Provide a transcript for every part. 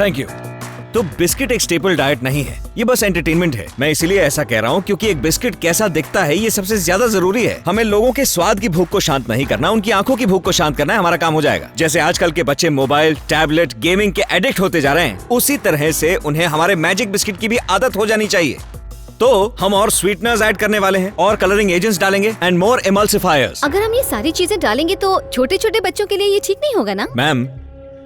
Thank you. तो biscuit एक staple diet नहीं है, ये बस एंटरटेनमेंट है। मैं इसीलिए ऐसा कह रहा हूँ क्योंकि एक बिस्किट कैसा दिखता है ये सबसे ज्यादा जरूरी है। हमें लोगों के स्वाद की भूख को शांत नहीं करना, उनकी आंखों की भूख को शांत करना है, हमारा काम हो जाएगा। जैसे आजकल के बच्चे मोबाइल, टैबलेट, गेमिंग के एडिक्ट होते जा रहे हैं, उसी तरह से उन्हें हमारे मैजिक बिस्किट की भी आदत हो जानी चाहिए। तो हम और स्वीटनर्स ऐड करने वाले हैं और कलरिंग एजेंट्स डालेंगे एंड मोर एमल्सिफायर्स। अगर हम ये सारी चीजें डालेंगे तो छोटे छोटे बच्चों के लिए ये ठीक नहीं होगा ना? मैम,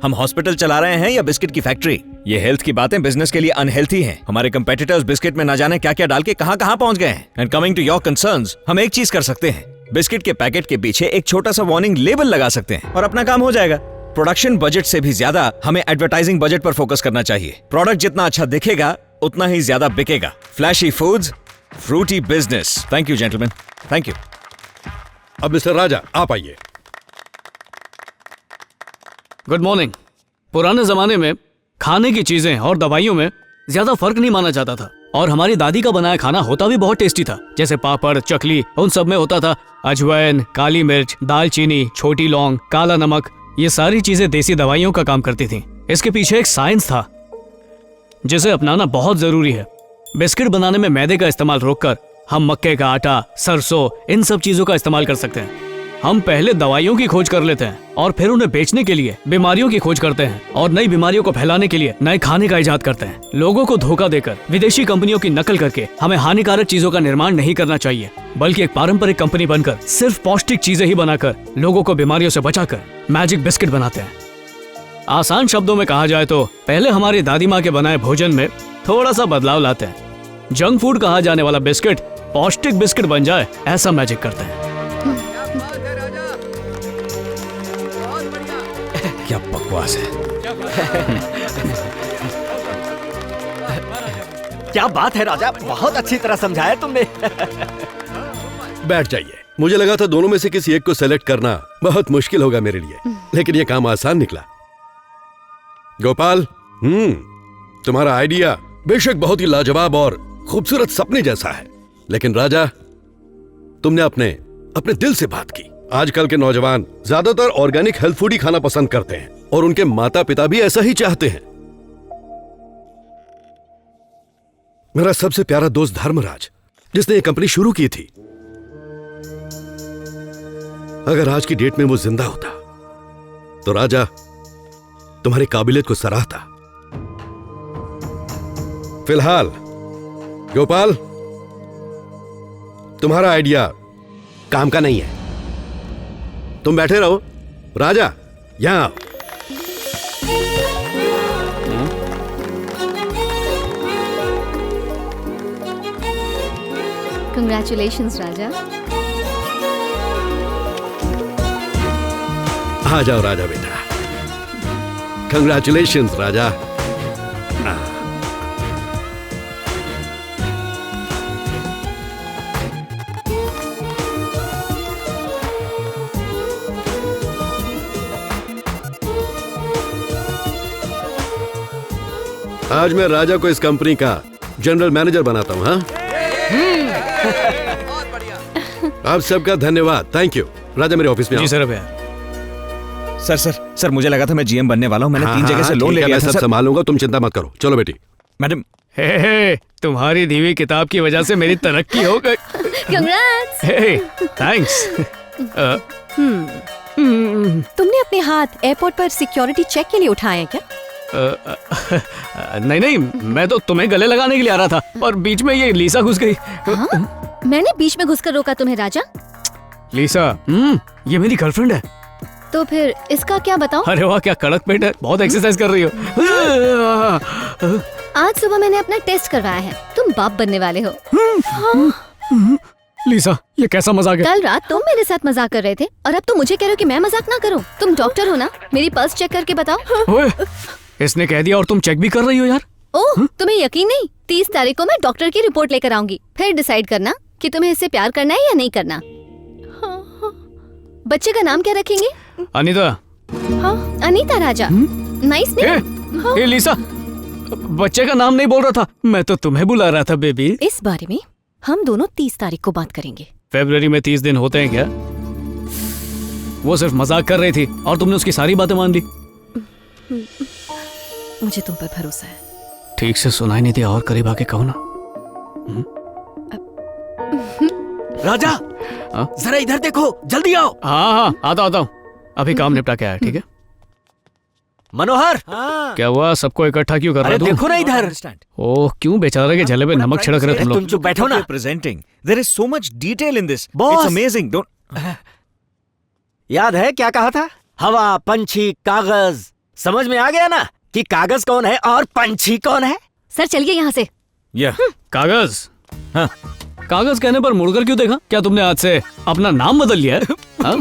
हम हॉस्पिटल चला रहे हैं या बिस्किट की फैक्ट्री? ये हेल्थ की बातें बिजनेस के लिए अनहेल्थी हैं। हमारे कंपेटिटर्स बिस्किट में न जाने क्या क्या डाल के कहां कहां पहुंच गए हैं। And coming to your concerns, हम एक चीज कर सकते हैं, बिस्किट के पैकेट के पीछे एक छोटा सा वार्निंग लेबल लगा सकते हैं और अपना काम हो जाएगा। प्रोडक्शन बजट से भी ज्यादा हमें एडवर्टाइजिंग बजट पर फोकस करना चाहिए। प्रोडक्ट जितना अच्छा दिखेगा उतना ही ज्यादा बिकेगा। Flashy foods, fruity business. Thank you gentleman, thank you. अब मिस्टर राजा आप आइए। Good morning. पुराने जमाने में खाने की चीजें और दवाइयों में ज्यादा फर्क नहीं माना जाता था और हमारी दादी का बनाया खाना होता भी बहुत टेस्टी था। जैसे पापड़, चकली, उन सब में होता था अजवाइन, काली मिर्च, दालचीनी, छोटी लौंग, काला नमक। ये सारी चीजें देसी दवाइयों का काम करती थीं। इसके पीछे एक साइंस था जिसे अपनाना बहुत जरूरी है। बिस्किट बनाने में मैदे का इस्तेमाल रोककर हम मक्के का आटा, सरसों, इन सब चीजों का इस्तेमाल कर सकते हैं। हम पहले दवाइयों की खोज कर लेते हैं और फिर उन्हें बेचने के लिए बीमारियों की खोज करते हैं और नई बीमारियों को फैलाने के लिए नए खाने का इजाद करते हैं। लोगों को धोखा देकर, विदेशी कंपनियों की नकल करके हमें हानिकारक चीजों का निर्माण नहीं करना चाहिए, बल्कि एक पारंपरिक कंपनी बनकर सिर्फ पौष्टिक चीजें ही बनाकर लोगों को बीमारियों से बचाकर मैजिक बिस्किट बनाते हैं। आसान शब्दों में कहा जाए तो पहले हमारी दादी माँ के बनाए भोजन में थोड़ा सा बदलाव लाते हैं। जंक फूड कहा जाने वाला बिस्किट पौष्टिक बिस्किट बन जाए, ऐसा मैजिक करते हैं। क्या बकवास है। क्या बात है राजा, बहुत अच्छी तरह समझाया तुमने। बैठ जाइए। मुझे लगा था दोनों में से किसी एक को सेलेक्ट करना बहुत मुश्किल होगा मेरे लिए, लेकिन ये काम आसान निकला। गोपाल, तुम्हारा आइडिया बेशक बहुत ही लाजवाब और खूबसूरत सपने जैसा है, लेकिन राजा, तुमने अपने दिल से बात की। आजकल के नौजवान ज्यादातर ऑर्गेनिक हेल्थ फूड ही खाना पसंद करते हैं और उनके माता पिता भी ऐसा ही चाहते हैं। मेरा सबसे प्यारा दोस्त धर्मराज, जिसने ये कंपनी शुरू की थी, अगर आज की डेट में वो जिंदा होता तो राजा तुम्हारी काबिलियत को सराहता। फिलहाल गोपाल, तुम्हारा आइडिया काम का नहीं है। तुम बैठे रहो। राजा, यहां आओ। कंग्रेचुलेशंस राजा। आ जाओ राजा बेटा। कंग्रेचुलेशंस राजा। आज मैं राजा को इस कंपनी का जनरल मैनेजर बनाता हूं। हाँ, आप सबका धन्यवाद। Thank you. राजा मेरे ऑफिस में जी सर। सर मुझे लगा था मैं जीएम बनने वाला हूँ। मैंने 3 जगह से लोन ले लिया था। सब संभालूंगा, तुम चिंता मत करो। चलो बेटी। मैडम, तुम्हारी दी हुई किताब की वजह से मेरी तरक्की हो गई। कंग्रेट्स। थैंक्स। तुमने अपने हाथ एयरपोर्ट पर सिक्योरिटी चेक के लिए उठाए हैं क्या? नहीं, मैं तो तुम्हें गले लगाने के लिए आ रहा था और बीच में ये लीसा घुस गई। हाँ? मैंने बीच में घुसकर रोका तुम्हें राजा? लीसा, ये मेरी गर्लफ्रेंड है। तो फिर इसका क्या बताओ? अरे वाह, क्या कड़क पेट है, बहुत एक्सरसाइज कर रही हो। आज सुबह मैंने अपना टेस्ट करवाया है, तुम बाप बनने वाले हो। लीसा, ये कैसा मजाक है? कल रात तुम मेरे साथ मजाक कर रहे थे और अब तुम मुझे कह रहे हो कि मैं मजाक ना करूं। तुम डॉक्टर हो ना, मेरी पल्स चेक करके बताओ। ओए, इसने कह दिया और तुम चेक भी कर रही हो यार। ओह, तुम्हें यकीन नहीं? 30 तारीख को मैं डॉक्टर की रिपोर्ट लेकर आऊंगी, फिर डिसाइड करना कि तुम्हें इससे प्यार करना है या नहीं करना। बच्चे का नाम क्या रखेंगे? अनीता। हाँ, अनीता राजा। Nice name. ए लीसा, बच्चे का नाम नहीं बोल रहा था, मैं तो तुम्हें बुला रहा था बेबी। इस बारे में हम दोनों 30 तारीख को बात करेंगे। फरवरी में 30 दिन होते हैं क्या? वो सिर्फ मजाक कर रही थी और तुमने उसकी सारी बातें मान ली। मुझे तुम पर भरोसा है। ठीक से सुनाई नहीं दिया, और करीब आके कहो ना। राजा हाँ? जरा इधर देखो, जल्दी आओ। हाँ हाँ, आता हूँ। अभी काम निपटा के आया, ठीक है। मनोहर, क्या हुआ, सबको इकट्ठा क्यों कर रहा अरे है तू? देखो ना इधर। ओह, क्यों बेचारे के झले पे नमक छिड़क रहे तुम तुम लोग? चुप बैठो ना। Presenting. There is so much detail in this. Boss. It's amazing. Don't. याद है क्या कहा था? हवा, पंछी, कागज। समझ में आ गया ना कि कागज कौन है और पंछी कौन है? सर चलिए यहाँ से। Yeah. कागज? हाँ. कागज कहने पर मुड़कर क्यों देखा? क्या तुमने आज से अपना नाम बदल लिया है? हाँ?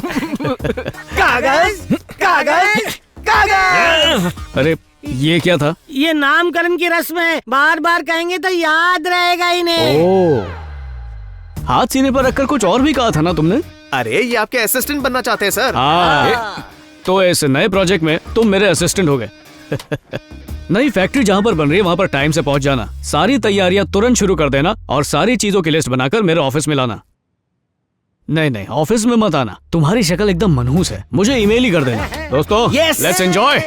कागज, कागज, कागज। अरे ये क्या था? ये नामकरण की रस्म है, बार बार कहेंगे तो याद रहेगा इन्हें। ओह, हाथ सीने पर रखकर कुछ और भी कहा था ना तुमने? अरे ये आपके असिस्टेंट बनना चाहते हैं सर। हाँ, तो इस नए प्रोजेक्ट में तुम मेरे असिस्टेंट हो गए। नई फैक्ट्री जहाँ पर बन रही है वहाँ पर टाइम से पहुँच जाना, सारी तैयारियां तुरंत शुरू कर देना और सारी चीजों की लिस्ट बनाकर मेरे ऑफिस में लाना। नहीं नहीं, ऑफिस में मत आना, तुम्हारी शक्ल एकदम मनहूस है, मुझे ईमेल ही कर देना। दोस्तों, लेट्स एंजॉय।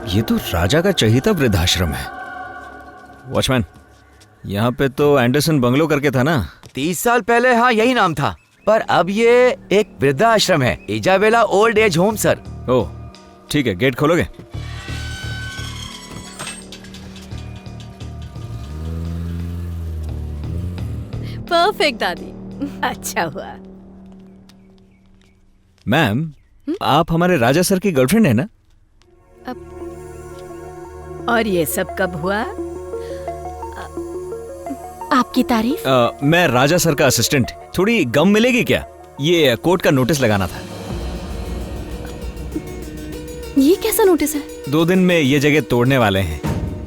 ये तो राजा का चहीता वृद्धाश्रम है। वॉचमैन, यहाँ पे तो एंडरसन बंगलो करके था ना? 30 साल पहले हाँ यही नाम था, पर अब ये एक वृद्धाश्रम है, Isabella old age home sir. Oh ठीक है, गेट खोलोगे? परफेक्ट दादी, अच्छा हुआ। मैम, आप हमारे राजा सर की गर्लफ्रेंड है ना? और ये सब कब हुआ? आपकी तारीफ। मैं राजा सर का असिस्टेंट। थोड़ी गम मिलेगी क्या? ये कोर्ट का नोटिस लगाना था। ये कैसा नोटिस है? 2 दिन में ये जगह तोड़ने वाले हैं,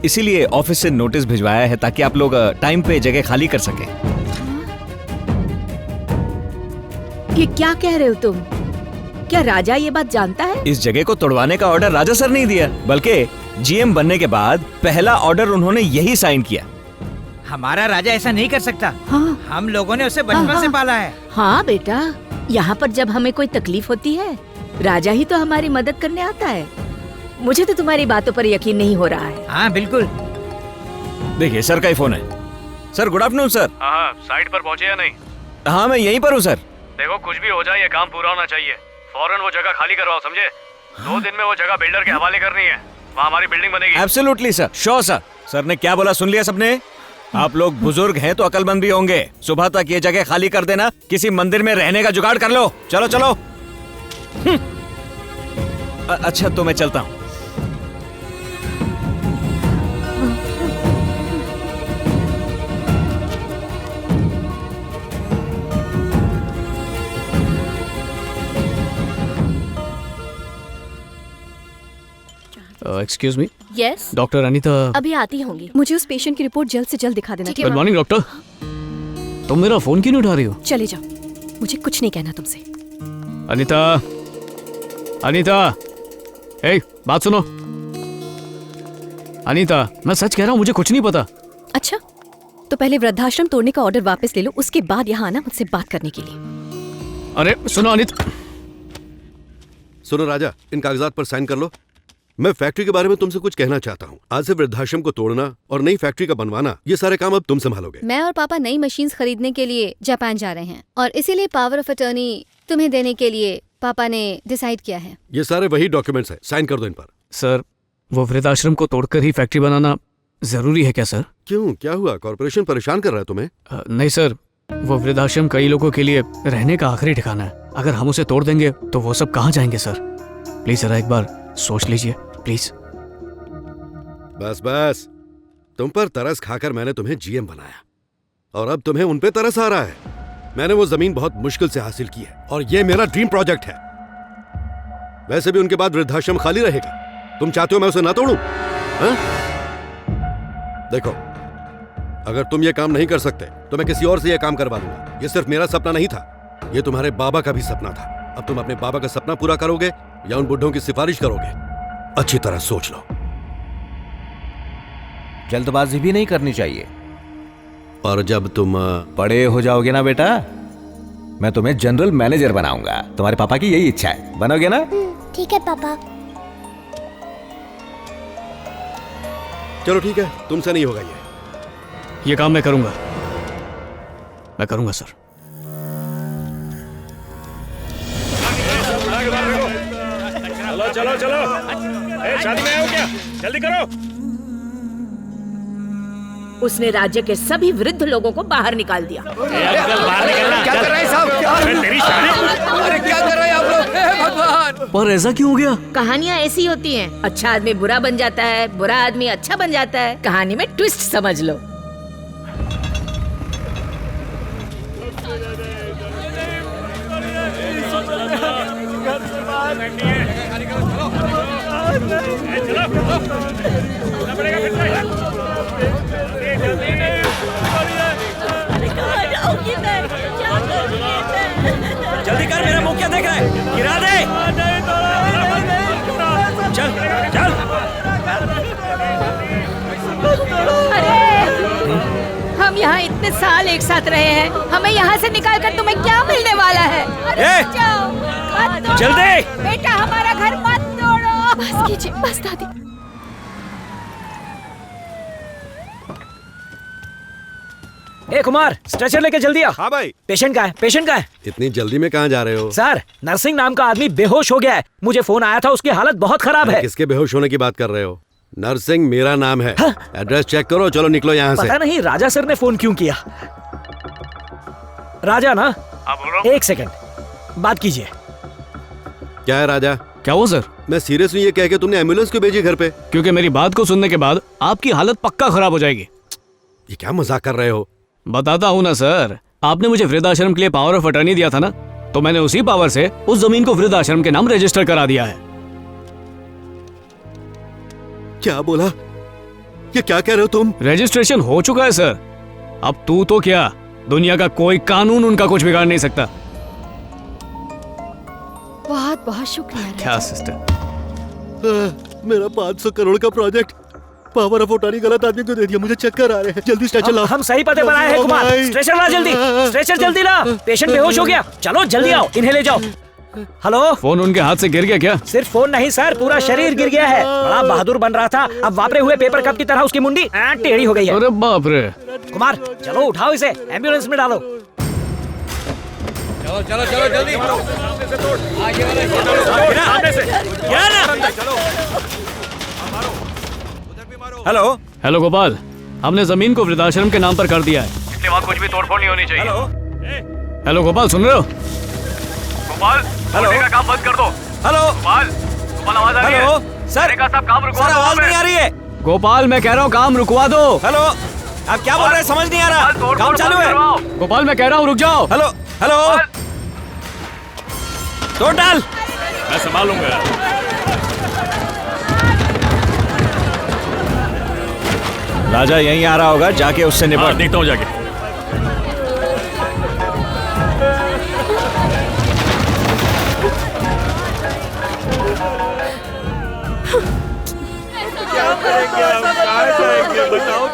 इसीलिए ऑफिस से नोटिस भिजवाया है ताकि आप लोग टाइम पे जगह खाली कर सके। ये क्या कह रहे हो तुम? क्या राजा ये बात जानता है? इस जगह को तोड़वाने का ऑर्डर राजा सर नहीं दिया, बल्कि जीएम बनने के बाद पहला ऑर्डर उन्होंने यही साइन किया। हमारा राजा ऐसा नहीं कर सकता। हाँ। हम लोगों ने उसे बचपन से पाला है। हाँ बेटा, यहाँ पर जब हमें कोई तकलीफ होती है, राजा ही तो हमारी मदद करने आता है। मुझे तो तुम्हारी बातों पर यकीन नहीं हो रहा है। हाँ बिल्कुल। देखिए सर का ही फोन है। Sir good afternoon sir. हाँ, साइट पर पहुँचे या नहीं? हाँ मैं यहीं पर हूँ सर। देखो, कुछ भी हो जाए ये काम पूरा होना चाहिए। फौरन वो जगह खाली करवाओ, समझे? 2 दिन में वो जगह बिल्डर के हवाले करनी है, वहाँ हमारी बिल्डिंग बनेगी। Absolutely sir, sure sir. Sir ने क्या बोला सुन लिया सबने? आप लोग बुजुर्ग हैं तो अकलमंद भी होंगे। सुबह तक ये जगह खाली कर देना, किसी मंदिर में रहने का जुगाड़ कर लो। चलो चलो। अच्छा तो मैं चलता हूँ। Excuse me, yes, doctor Anita. अभी आती होंगी। मुझे उस पेशेंट की रिपोर्ट जल्द से जल्द दिखा देना। Good morning doctor. तुम मेरा फोन क्यों नहीं उठा रही हो? चले जाओ, मुझे कुछ नहीं कहना तुमसे। अनीता, अनीता, ए, बात सुनो। अनीता, मैं सच कह रहा हूँ, मुझे कुछ नहीं पता। अच्छा, तो पहले वृद्धाश्रम तोड़ने का ऑर्डर वापस ले लो, उसके बाद यहाँ आना मुझसे बात करने के लिए। अरे सुनो अनीता। सुनो राजा, इन कागजात पर साइन कर लो। मैं फैक्ट्री के बारे में तुमसे कुछ कहना चाहता हूँ। आज से वृद्धाश्रम को तोड़ना और नई फैक्ट्री का बनवाना, ये सारे काम अब तुम संभालोगे। मैं और पापा नई मशीन्स खरीदने के लिए जापान जा रहे हैं और इसीलिए पावर ऑफ अटर्नी तुम्हें देने के लिए पापा ने डिसाइड किया है। ये सारे वही डॉक्यूमेंट्स हैं, साइन कर दो इन पर। सर, वो वृद्धाश्रम को तोड़कर ही फैक्ट्री बनाना जरूरी है क्या सर? क्यों, क्या हुआ? कॉर्पोरेशन परेशान कर रहा है तुम्हें? नहीं सर, वो वृद्धाश्रम कई लोगों के लिए रहने का आखिरी ठिकाना है। अगर हम उसे तोड़ देंगे तो वो सब कहाँ जाएंगे सर? प्लीज जरा एक बार सोच लीजिए प्लीज। बस बस, तुम पर तरस खाकर मैंने तुम्हें जीएम बनाया और अब तुम्हें उन पे तरस आ रहा है। मैंने वो जमीन बहुत मुश्किल से हासिल की है और ये मेरा ड्रीम प्रोजेक्ट है। वैसे भी उनके बाद वृद्धाश्रम खाली रहेगा। तुम चाहते हो मैं उसे ना तोड़ूं? हाँ? देखो, अगर तुम ये काम नहीं कर सकते तो मैं किसी और से ये काम करवा लूंगा। ये सिर्फ मेरा सपना नहीं था, ये तुम्हारे बाबा का भी सपना था। अब तुम अपने बाबा का सपना पूरा करोगे या उन बुढ़ों की सिफारिश करोगे? अच्छी तरह सोच लो। जल्दबाजी भी नहीं करनी चाहिए। और जब तुम बड़े हो जाओगे ना बेटा, मैं तुम्हें जनरल मैनेजर बनाऊंगा। तुम्हारे पापा की यही इच्छा है, बनोगे ना? ठीक है पापा। चलो ठीक है, तुमसे नहीं होगा ये काम मैं करूंगा सर। चलो चलो, शादी में आओ क्या? जल्दी करो। उसने राज्य के सभी वृद्ध लोगों को बाहर निकाल दिया। क्या कर रहे हैं साहब? तेरी शादी? अरे क्या कर रहे हैं आप लोग? हे भगवान! पर ऐसा क्यों हो गया? कहानियाँ ऐसी होती हैं। अच्छा आदमी बुरा बन जाता है, बुरा आदमी अच्छा बन जाता है। कहानी में ट्विस्ट समझ लो। जल्दी कर, मेरा मुंह क्या देख रहा है? गिरा दे। चल चल। हम यहाँ इतने साल एक साथ रहे हैं, हमें यहाँ से निकाल कर तुम्हें क्या मिलने वाला है? ए! जाओ, मत तोड़ो। जल्दी! बेटा हमारा घर मत तोड़ो। बस कीजिए, बस दादी। ए कुमार, स्ट्रेचर लेके जल्दी आ। हाँ भाई। पेशेंट का है? पेशेंट का है? इतनी जल्दी में कहाँ जा रहे हो? सर, नरसिंह नाम का आदमी बेहोश हो गया है। मुझे फोन आया था, उसकी हालत बहुत खराब है। किसके बेहोश होने की बात कर रहे हो? नरसिंह मेरा नाम है। हाँ? एड्रेस चेक करो, चलो निकलो यहाँ से। पता नहीं राजा सर ने फोन क्यों किया। राजा ना? एक सेकंड, बात कीजिए। क्या है राजा? क्या हुआ सर? मैं सीरियस हूँ, ये कह के तुमने एम्बुलेंस क्यों भेजी घर पे? क्योंकि मेरी बात को सुनने के बाद आपकी हालत पक्का खराब हो जाएगी। ये क्या मजाक कर रहे हो? बताता हूँ ना सर, आपने मुझे वृद्धाश्रम के लिए पावर ऑफ अटर्नी दिया था ना, तो मैंने उसी पावर से उस जमीन को वृद्धाश्रम के नाम रजिस्टर करा दिया है। क्या बोला? ये क्या कह रहे हो तुम? रजिस्ट्रेशन हो चुका है सर। अब तू तो क्या, दुनिया का कोई कानून उनका कुछ बिगाड़ नहीं सकता। बहुत बहुत शुक्रिया। क्या सिस्टर? मेरा 500 करोड़ का प्रोजेक्ट पावर ऑफ अटॉर्नी गलत आदमी को दे दिया। मुझे चक्कर आ रहे हैं। जल्दी स्ट्रेचर लाओ। हम सही पते पर आए हैं कुमार। स्ट्रेचर ला जल्दी, स्ट्रेचर जल्दी ला। पेशेंट बेहोश हो गया। चलो जल्दी आओ, इन्हें ले जाओ। हेलो, फोन उनके हाथ से गिर गया क्या? सिर्फ फोन नहीं सर, पूरा शरीर गिर गया है। बड़ा बहादुर बन रहा था, अब वापरे हुए पेपर कप की तरह उसकी मुंडी टेढ़ी हो गई है। अरे बाप रे। कुमार चलो उठाओ इसे, एम्बुलेंस में डालो। चलो चलो चलो जल्दी। हेलो हेलो गोपाल, हमने जमीन को वृद्धाश्रम के नाम पर कर दिया है, इसलिए वहाँ कुछ भी तोड़फोड़ नहीं होनी चाहिए। हेलो गोपाल, सुन रहे हो? गोपाल, हेलो का काम बंद कर दो। हेलो गोपाल, आवाज आ रही है? हेलो सर, सब काम रुकवा सर दो। आवाज नहीं आ रही है। गोपाल, मैं कह रहा हूँ काम रुकवा दो। हेलो, आप क्या बोल रहे हैं? समझ नहीं आ रहा। काम चालू है। गोपाल, मैं कह रहा हूँ रुक जाओ। हेलो हेलो, तोड़ डाल। मैं संभालूंगा। राजा यहीं आ रहा होगा, जाके उससे निपट। देखता हूँ जाके। क्या करेंगे? बताओ